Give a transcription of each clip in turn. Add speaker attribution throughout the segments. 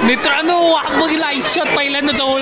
Speaker 1: मित्रांनो वाघ बघितला आयुष्यात पहिल्यांदा जवळ.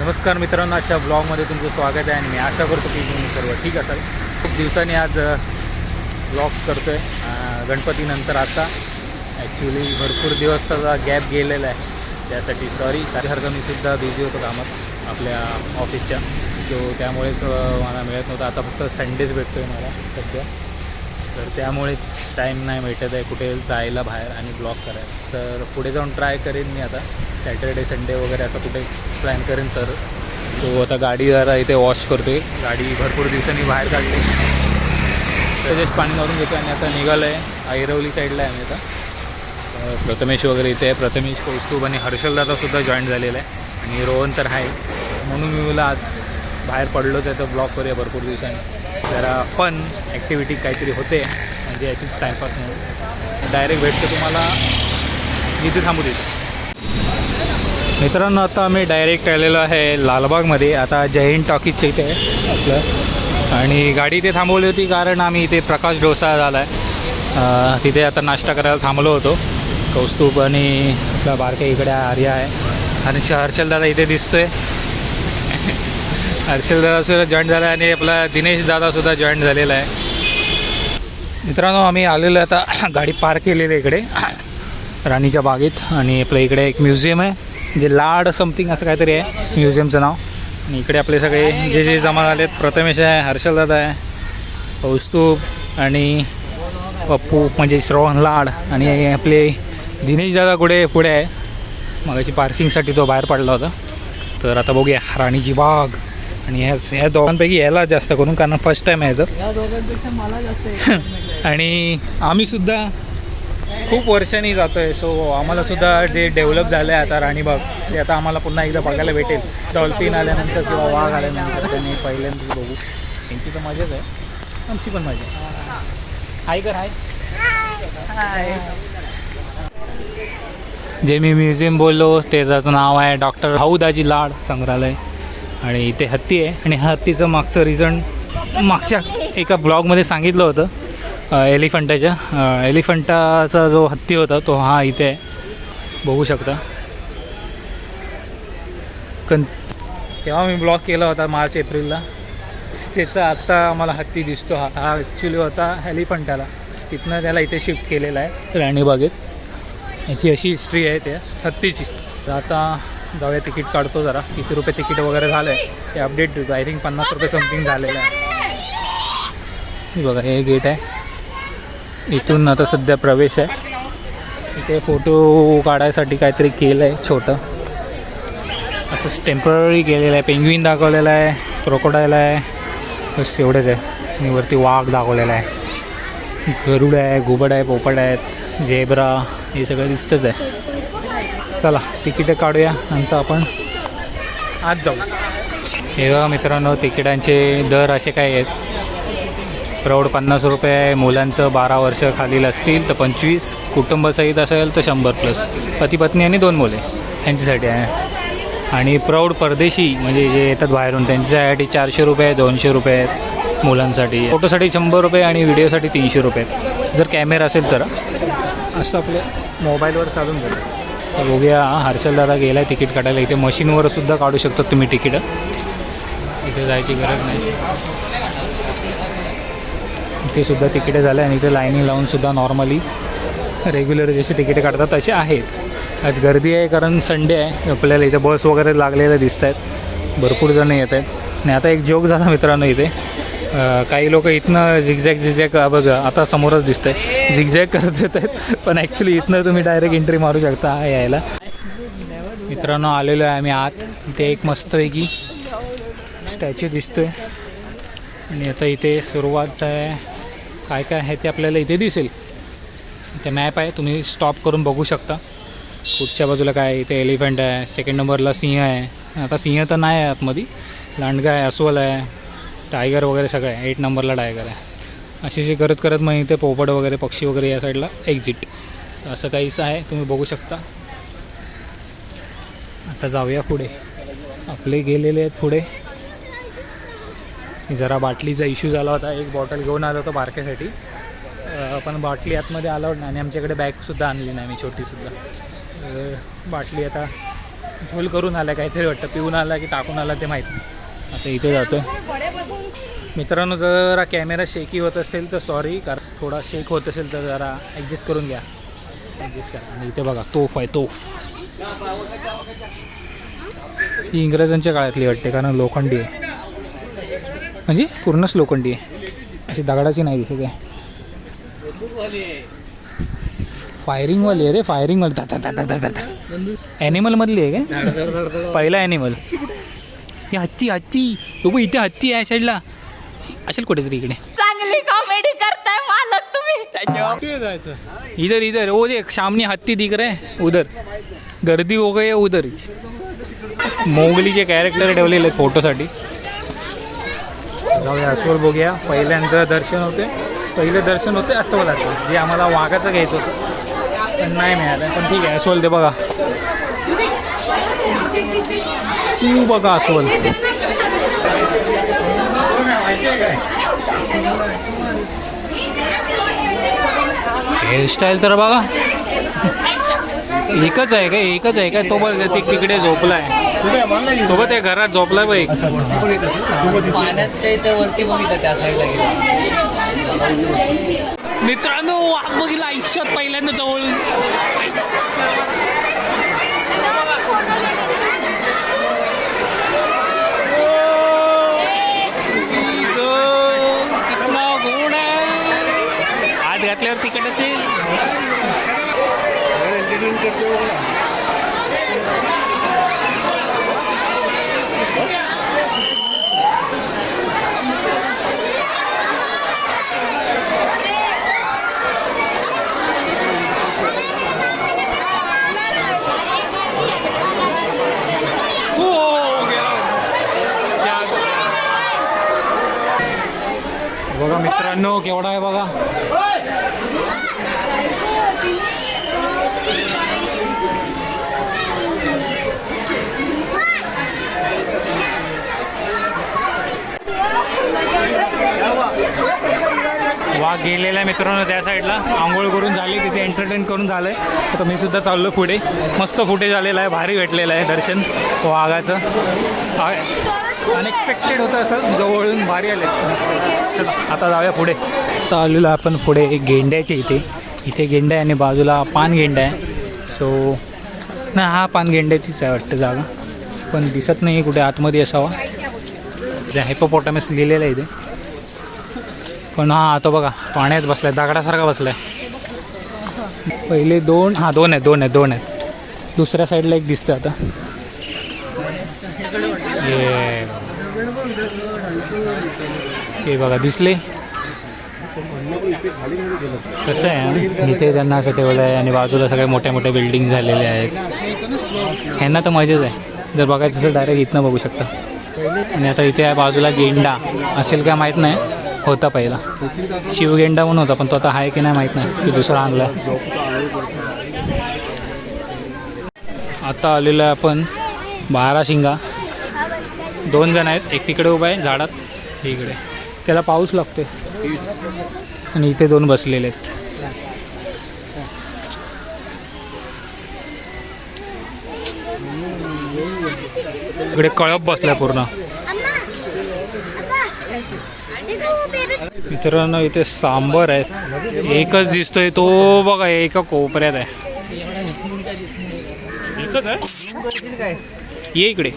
Speaker 1: नमस्कार मित्रांनो, आजच्या ब्लॉगमध्ये तुमचं स्वागत आहे आणि मी आशा करतो की तुम्ही सर्व ठीक असाल. खूप दिवसांनी आज ब्लॉग करतो आहे गणपतीनंतर. आता ॲक्च्युली भरपूर दिवसाचा गॅप गेलेला आहे, त्यासाठी सॉरी. सारखं मी सुद्धा बिझी होतो कामात आपल्या ऑफिसच्या, त्यामुळेच मला मिळत नव्हतं. आता फक्त संडेच भेटतो आहे मला सध्या, तर त्यामुळेच टाईम नाही भेटत आहे कुठे जायला बाहेर आणि ब्लॉग करायला. तर पुढे जाऊन ट्राय करेन मी आता सॅटर्डे संडे वगैरे असं कुठे प्लॅन करेन. तर तो आता गाडी जरा इथे वॉश करतो आहे. गाडी भरपूर दिवसांनी बाहेर काढली, जस्ट पाणी मारून घेतो आणि आता निघालो आहे ऐरवली साईडला आहे आम्ही आता. प्रथमेश वगैरे इथे आहे, प्रथमेश, कौस्तुभ आणि हर्षलदादासुद्धा जॉईन झालेला आहे आणि रोहन तर आहे. म्हणून मी मला आज बाहेर पडलोच आहे तर ब्लॉग करूया भरपूर दिवसांनी. जरा फन ॲक्टिव्हिटी काहीतरी होते, म्हणजे अशीच टाईमपास म्हणून. डायरेक्ट भेटतो तुम्हाला इथे, थांबू देतो. मित्रांनो, आता आम्ही डायरेक्ट आलेलो आहे लालबागमध्ये. आता जय हिंद टॉकीजच्या इथे आहे आपलं, आणि गाडी इथे थांबवली होती कारण आम्ही इथे प्रकाश डोसा झाला आहे तिथे आता नाश्ता करायला थांबलो होतो. कौस्तुभ आणि आपला बारके इकडे आर्या आहे आणि हर्षलदादा इथे दिसतो आहे. हर्षलदादासुद्धा जॉईन झाला आहे आणि आपला दिनेश दादासुद्धा जॉईन झालेला आहे. मित्रांनो, आम्ही आलेलो आता गाडी पार्क केलेली आहे इकडे राणीच्या बागेत, आणि आपल्या इकडे एक म्युझियम आहे जे लाड समथिंग असं काहीतरी आहे म्युझियमचं नाव. आणि इकडे आपले सगळे जे जमा झालेत, प्रथमेश आहे, हर्षलदादा आहे, कौस्तुभ आणि पप्पू म्हणजे श्रवण लाड, आणि आपले दिनेश दादा पुढे आहे. मगाची पार्किंगसाठी तो बाहेर पडला होता. तर आता बघूया राणीची बाग. आणि ह्या दोघांपैकी यायला जास्त करून, कारण फर्स्ट टाईम आहे या दोघांपेक्षा मला जास्त आणि आम्हीसुद्धा खूप वर्षांनी जातो आहे. सो आम्हालासुद्धा जे डेव्हलप झालं आहे आता राणीबाग, ते आता आम्हाला पुन्हा एकदा बघायला भेटेल. डॉल्फिन आल्यानंतर किंवा वाघ आल्यानंतर त्यांनी पहिल्यांदाच बघू. त्यांची तर मजाच आहे, आमची पण मजा. हाय कर, हाय हाय. जे मी म्युझियम बोललो त्याचं नाव आहे डॉक्टर भाऊ दाजी लाड संग्रहालय. आणि इथे हत्ती आहे, आणि हत्तीचं मागचं रिझन मागच्या एका ब्लॉगमध्ये सांगितलं होतं. एलिफंटाचा जो हत्ती होता तो हा इथे आहे, बघू शकता. तेव्हा मी ब्लॉग केला होता मार्च एप्रिलला, त्याचा आत्ता आम्हाला हत्ती दिसतो. हा ॲक्च्युली होता एलिफंटाला, तिथनं त्याला इथे शिफ्ट केलेला आहे राणीबागेत. याची अशी हिस्ट्री आहे त्या हत्तीची. तर आता जाऊया, तिकीट काढतो जरा, किती रुपये तिकीट वगैरे झालं आहे ते अपडेट देतो. आय थिंक 50 रुपये समथिंग झालेलं आहे. बघा, हे गेट आहे, इथून आता सध्या प्रवेश आहे. इथे फोटो काढायसाठी काहीतरी केलं आहे छोटं, असं टेम्पररी केलेलं आहे. पेंग्विन दाखवलेलं आहे, क्रोकोडाईल आहे, बस एवढंच आहे. आणि वरती वाघ दाखवलेला आहे, गरुड आहे, घुबड आहे, पोपट आहेत, झेब्रा, हे सगळं दिसतंच आहे. चला तिकीटं काढूया, नंतर आपण आज जाऊ. हे बघा मित्रांनो, तिकिटांचे दर असे काय आहेत. प्रौढ 50 रुपये आहे, मुलांचं 12 वर्ष खालील असतील तर 25, कुटुंबासहित असेल तर 100+, पती पत्नी आणि 2 मुले यांच्यासाठी आहे. आणि प्रौढ परदेशी म्हणजे जे येतात बाहेरून त्यांच्यासाठी 400 रुपये, 200 रुपये आहेत मुलांसाठी. फोटोसाठी 100 रुपये आणि व्हिडिओसाठी 300 रुपये आहेत, जर कॅमेरा असेल तर. असं आपल्या मोबाईलवर चालून गेलं. तर बघूया, हर्षलदादा गेला आहे तिकीट काढायला. इथे मशीनवरसुद्धा काढू शकतात तुम्ही तिकीटं, इथे जायची गरज नाही. इथे सुद्धा तिकीटं झालं आणि इथे लाईनिंग लावूनसुद्धा नॉर्मली रेग्युलर जसे तिकीटं काढतात तसे आहेत. आज गर्दी आहे कारण संडे आहे. आपल्याला इथे बस वगैरे लागलेल्या दिसत आहेत, भरपूर जण येत आहेत. आणि आता एक जोक झाला मित्रांनो, इथे काही लोक इथनं झिगझॅग बघा आता समोरच दिसतं आहे, झिगझॅग करत येत आहेत, पण ॲक्च्युली इथनं तुम्ही डायरेक्ट एंट्री मारू शकता यायला. मित्रांनो, आलेलो आहे आम्ही आत. इथे एक मस्तपैकी स्टॅच्यू दिसतो आहे, आणि आता इथे सुरुवात आहे. काय काय आहे ते आपल्याला इथे दिसेल. इथे मॅप आहे, तुम्ही स्टॉप करून बघू शकता. पुढच्या बाजूला काय, इथे एलिफंट आहे, सेकंड नंबरला सिंह आहे. आता सिंह तर नाही आहे आतमध्ये, लांडगा आहे, अस्वल आहे, टायगर वगैरे सगळं आहे. 8 नंबरला टायगर आहे. अशी करत करत मग इथे पोपट वगैरे, पक्षी वगैरे या साईडला एक्झिट. तर असं काहीच आहे, तुम्ही बघू शकता. आता जाऊया पुढे. आपले गेलेले आहेत पुढे. जरा बाटलीचा इश्यू झाला होता, एक बॉटल घेऊन आलो होतो बारक्यासाठी, पण बाटली आतमध्ये अलाउड नाही आणि आमच्याकडे बॅगसुद्धा आणली नाही मी, छोटीसुद्धा. बाटली आता फुल करून आला काहीतरी वाटतं, पिऊन आला की टाकून आला ते माहीत नाही. आता इथे जातो. मित्रांनो, जरा कॅमेरा शेकी होत असेल तर सॉरी, कारण थोडा शेक होत असेल तर जरा ॲडजस्ट करून घ्या, ॲडजस्ट करा. आणि इथे बघा तोफ आहे, तोफ. ही इंग्रजांच्या काळातली वाटते, कारण लोखंडी आहे, म्हणजे पूर्णच लोखंडी आहे, अशी दगडाची नाही दिसत आहे. फायरिंगवाली आहे रे, फायरिंगवाली. ॲनिमलमधली आहे काय? पहिला ॲनिमल. ही हत्ती, हत्ती. तो इथे हत्ती आहे साईडला, असेल कुठेतरी इकडे.
Speaker 2: चांगली कॉमेडी करताय मालक तुम्ही.
Speaker 1: जायचं इधर इधर, वो देख सामने हत्ती दिख रहे हैं, उधर गर्दी हो गई उधर. मोगलीचे कॅरेक्टर ठेवलेले आहेत फोटोसाठी. जाऊया अस्वल बघूया. पहिल्यांदा दर्शन होते, पहिले दर्शन होते अस्वलाचं, जे आम्हाला वाघाचं घ्यायचं होतं पण नाही मिळालं. पण ठीक आहे, अस्वल ते बघा, तू बघा अस्वल. हेअरस्टाईल तर बघा, एकच आहे का, एकच आहे का? तो बघ तिकडे झोपला आहे, सोबत आहे घरात झोपलाय बघ. मित्रांनो, वाघ बघितला आयुष्यात पहिल्यांदा जवळ. आत घातल्यावर तिकडे ते बघा मित्रांनो, केवढा आहे बघा. वाघ गेलेला आहे मित्रांनो त्या साईडला. आंघोळ करून झाली, तिथे एंटरटेन करून झालं आहे. आता मी सुद्धा चाललो पुढे. मस्त फुटेज आलेला आहे, भारी भेटलेलं आहे दर्शन वाघाचं. अनएक्सपेक्टेड होतं, असं जवळून भारी आले. चला आता जाऊया पुढे. आता आलेलो आपण पुढे एक गेंड्याच्या इथे. इथे गेंडा आहे आणि बाजूला पान गेंडा आहे. सो नाही, हा पान गेंड्याचीच आहे वाटतं जागा, पण दिसत नाही कुठे आतमध्ये असावा. हायपोपोटामस लिहिलेलं आहे इथे, पण हा आता बघा पाण्यात बसलाय, दगडासारखा बसलाय. पहिले दोन, हां दोन आहेत. दुसऱ्या साईडला एक दिसतं आता. हे बघा दिसले. कसं आहे, इथे त्यांना असं ठेवलं आहे आणि बाजूला सगळ्या मोठ्या मोठ्या बिल्डिंग झालेल्या आहेत. ह्यांना तर मजाच आहे, जर बघायचं तर डायरेक्ट इथनं बघू शकता. आणि आता इथे आहे बाजूला गेंडा असेल काय माहीत नाही, होता पहिला शिवगेंडा म्हणून होता, पण तो आता आहे की नाही माहीत नाही, की दुसरा आणला. आता आलेलं आहे आपण बाराशिंगा. 2 जण आहेत, एक तिकडे उभा आहे झाडात, इकडे त्याला पाऊस लागतोय आणि इथे 2 बसलेले आहेत. इकडे कळप बसलाय पूर्ण. मित्रांनो, इथे सांबर आहेत, एकच दिसतोय तो बघा, एका कोपऱ्यात आहे. ये इकडे.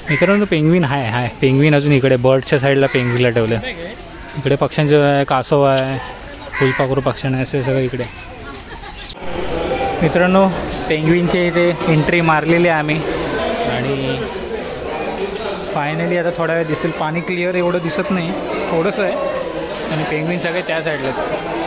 Speaker 1: मित्रांनो, पेंग्विन आहे पेंग्विन अजून इकडे बर्डच्या साईडला पेंग्विनला ठेवलं. इकडे पक्ष्यांचं कासव आहे, फुलपाखरू पक्ष्यांना आहे, असं सगळं इकडे. मित्रांनो, पेंग्विनच्या इथे एंट्री मारलेली आहे आम्ही आणि फायनली आता थोडा वेळ दिसेल. पाणी क्लिअर एवढं दिसत नाही, थोडंसं आहे आणि पेंग्विन सगळे त्या साईडला आहेत.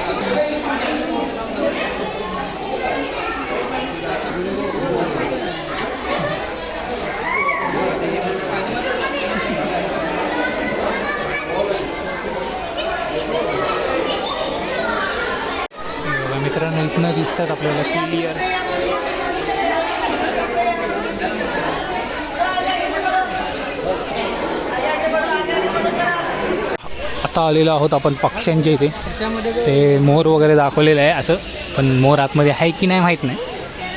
Speaker 1: पूर्ण दिसतात आपल्याला क्लिअर. आता आलेलो आहोत आपण पक्ष्यांच्या इथे. ते मोर वगैरे दाखवलेलं आहे असं, पण मोर आतमध्ये आहे की नाही माहीत नाही.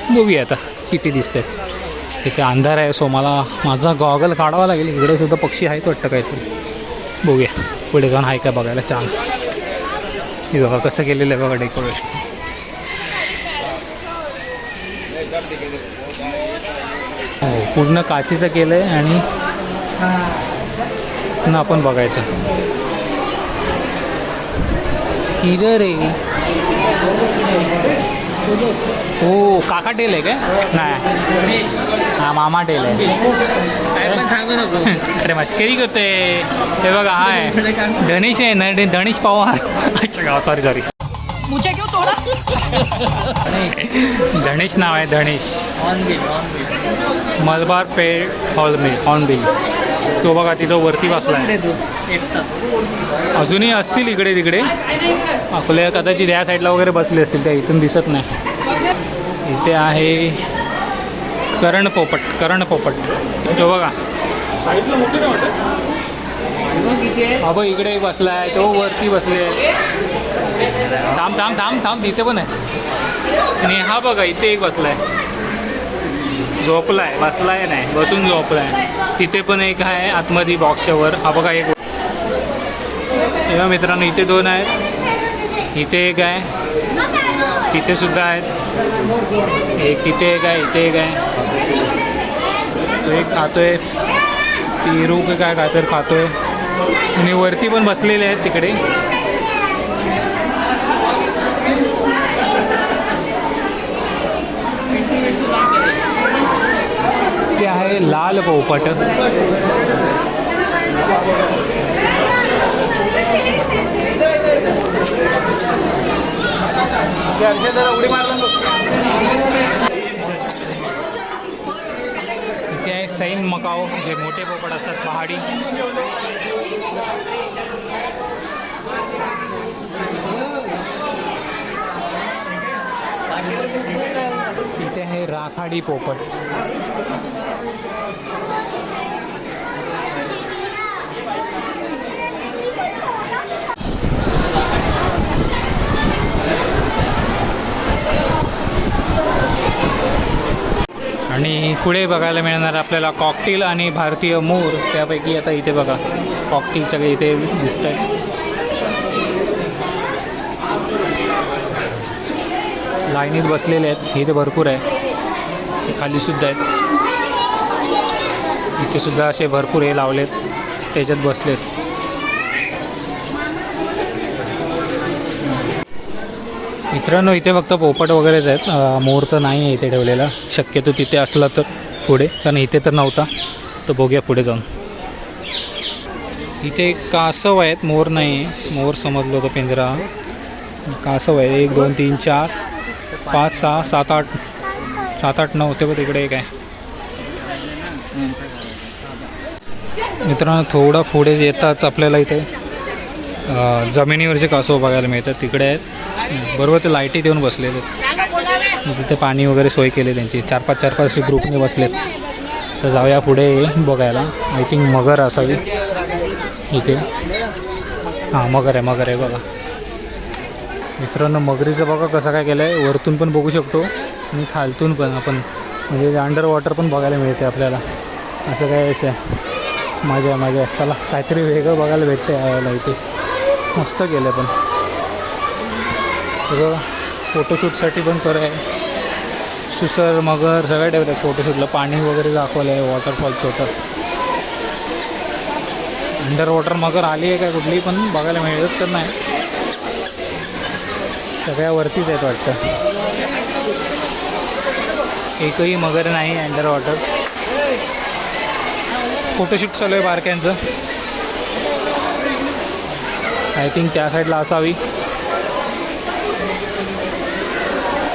Speaker 1: बघूया आता किती दिसतात. इथे अंधार आहे, सो मला माझा गॉगल काढावा लागेल. इकडे सुद्धा पक्षी आहेत वाटतं काहीतरी. बघूया पुढे जाऊन आहे का बघायला चान्स. हे बघा कसं केलेलं आहे बघा डेकोरेशन. हो पूर्ण काचेचं केलं आहे आणि पुन्हा आपण बघायचं. किधर आहे? हो काका टेल आहे काय? नाही हां मामा टेल आहे.
Speaker 2: काय पण सांगू नको.
Speaker 1: अरे मस्करी करतोय. हे बघा हा आहे धनेश आहे ना, धनेश पवार. अच्छा गाव सॉरी
Speaker 2: मुझे क्यों तोड़ा?
Speaker 1: धनेश नाव आहे धनेश.
Speaker 2: ऑन बिल
Speaker 1: मलबार पे हॉर्नबिल. तो बघा तिथं वरती बसला आहे. अजूनही असतील इकडे तिकडे आपल्या कदाचित या साईडला वगैरे बसले असतील, त्या इथून दिसत नाही. इथे आहे करण पोपट. तो बघा अबो इकडे एक बसला आहे, तो वरती बसले. थांब तिथे पण आहे. आणि हा बघा इथे एक बसला आहे, झोपलाय. बसलाय नाही, बसून झोपलाय. तिथे पण एक आहे आतमध्ये बॉक्सच्या वर. हा बघा एक. तेव्हा मित्रांनो इथे दोन आहेत, इथे एक आहे, तिथे सुद्धा आहेत. एक तिथे एक आहे, इथे एक आहे. तो एक खातोय पेरू की काय काहीतरी खातोय. आणि वरती पण बसलेले आहेत तिकडे. ते आहे लाल पोपट. उडी मारला. इथे आहे सैन मकाओ, जे मोठे पोपट असतात पहाडी. इथे आहे राखाडी पोपट. आणि पुढे बघायला मिळणार आपल्याला कॉकटेल आणि भारतीय मोर. त्यापैकी आता इथे बघा कॉकटेल सगळे इथे दिसत आहेत. लाईनीत बसलेले आहेत, इथे भरपूर आहे. खाली सुद्धा आहेत, इथे सुद्धा असे भरपूर हे लावलेत, त्याच्यात बसलेत. मित्रांनो इथे फक्त पोपट वगैरेच आहेत, मोर तर नाही आहे इथे ठेवलेला. शक्यतो तिथे असला तर पुढे, कारण इथे तर नव्हता. तर बघूया पुढे जाऊन. इथे कासव आहेत, मोर नाही आहे. मोर समजलं होतं पिंजरा. कासव आहे 1 2 3 4 5 6 7 8 7 8 9 ते बघ तिकडे एक आहे. मित्रांनो थोडं पुढे येताच आपल्याला इथे जमिनीवरचे कासव बघायला मिळतात. तिकडे आहेत बरोबर, ते लाईटीत येऊन बसलेले आहेत. तिथे पाणी वगैरे सोय केली त्यांची. 4-5 ग्रुपने बसलेत. तर जाऊया पुढे बघायला. आय थिंक मगर असावी इथे. हां मगर आहे बघा. मित्रांनो मगरीचं बघा कसं काय केलं आहे. वरतून पण बघू शकतो आणि खालतून पण आपण, म्हणजे अंडर वॉटर पण बघायला मिळते आपल्याला. असं काय असं मजा. चला काहीतरी वेगळं बघायला भेटते यायला इथे. मस्त केलं पण सगळं. फोटोशूटसाठी पण कर आहे. सुसर मगर सगळं ठेवलं आहे फोटोशूटला. पाणी वगैरे दाखवलं आहे, वॉटरफॉल छोटं. अंडर वॉटर मगर आली आहे काय कुठली पण बघायला मिळत तर नाही. सगळ्या वरतीच आहेत वाटतं. एकही मगर नाही अंडर वॉटर. फोटोशूट चालू आहे बारक्यांचं. आय थिंक त्या साईडला असावी.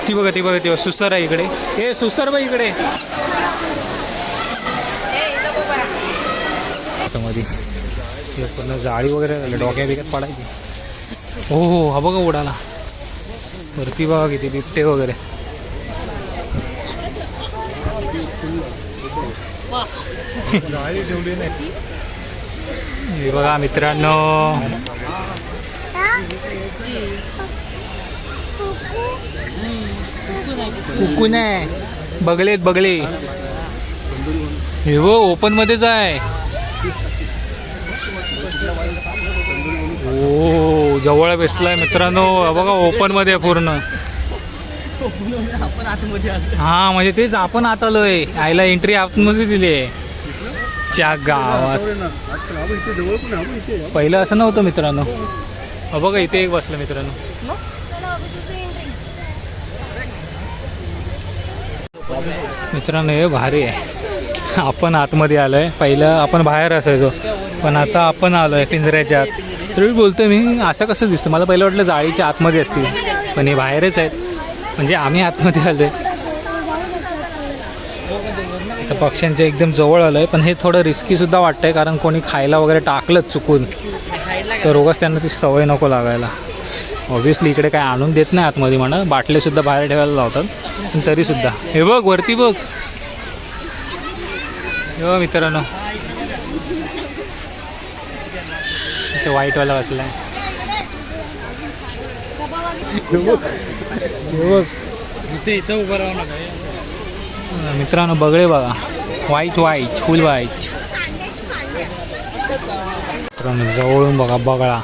Speaker 1: ती बघा सुसर आहे इकडे. हे सुसर बघ इकडे मध्ये. पूर्ण जाळी वगैरे डोक्या बिक्यात पडायची. हो हा बघा उडाला. वरती बघा किती बिबटे वगैरे. हे बघा मित्रांनो, कुकून आहे, बगलेत बगले. हे बघ ओपन मध्येच आहे. ओ जवळ बसलाय मित्रांनो, बघा ओपन मध्ये आहे पूर्ण. हा म्हणजे तेच आपण आत आलोय, आईला एंट्री आतमध्ये दिली आहे च्या गावात. पहिलं असं नव्हतं मित्रांनो. बघा इथे एक बसलं मित्रांनो. मित्रांनो हे भारी आहे. आपण आतमध्ये आलोय, पहिलं आपण बाहेर असायचो पण आता आपण आलोय पिंजऱ्याच्या आत. तरी बोलतोय मी असं कसं दिसतं, मला पहिलं वाटलं जाळीच्या आतमध्ये असतील पण हे बाहेरच आहेत. म्हणजे आम्ही आतमध्ये आलोय. आता पक्ष्यांच्या एकदम जवळ आलोय, पण हे थोडं रिस्की सुद्धा वाटतंय कारण कोणी खायला वगैरे टाकलंच चुकून तर रोगच त्यांना ती सवय नको लागायला. ऑब्व्हियसली इकडे काय आणून देत नाही आतमध्ये म्हणा, बाटलेसुद्धा बाहेर ठेवायला लावतात पण तरीसुद्धा. हे बघ वरती बघ, हे बघ मित्रांनो ते व्हाईटवाला बसलाय. हे बघ
Speaker 3: इथं उभं राहू नका
Speaker 1: मित्रांनो, बगळे बघा, व्हाईट व्हाईट फुल व्हाईट. मित्रांनो जवळून बघा बगळा.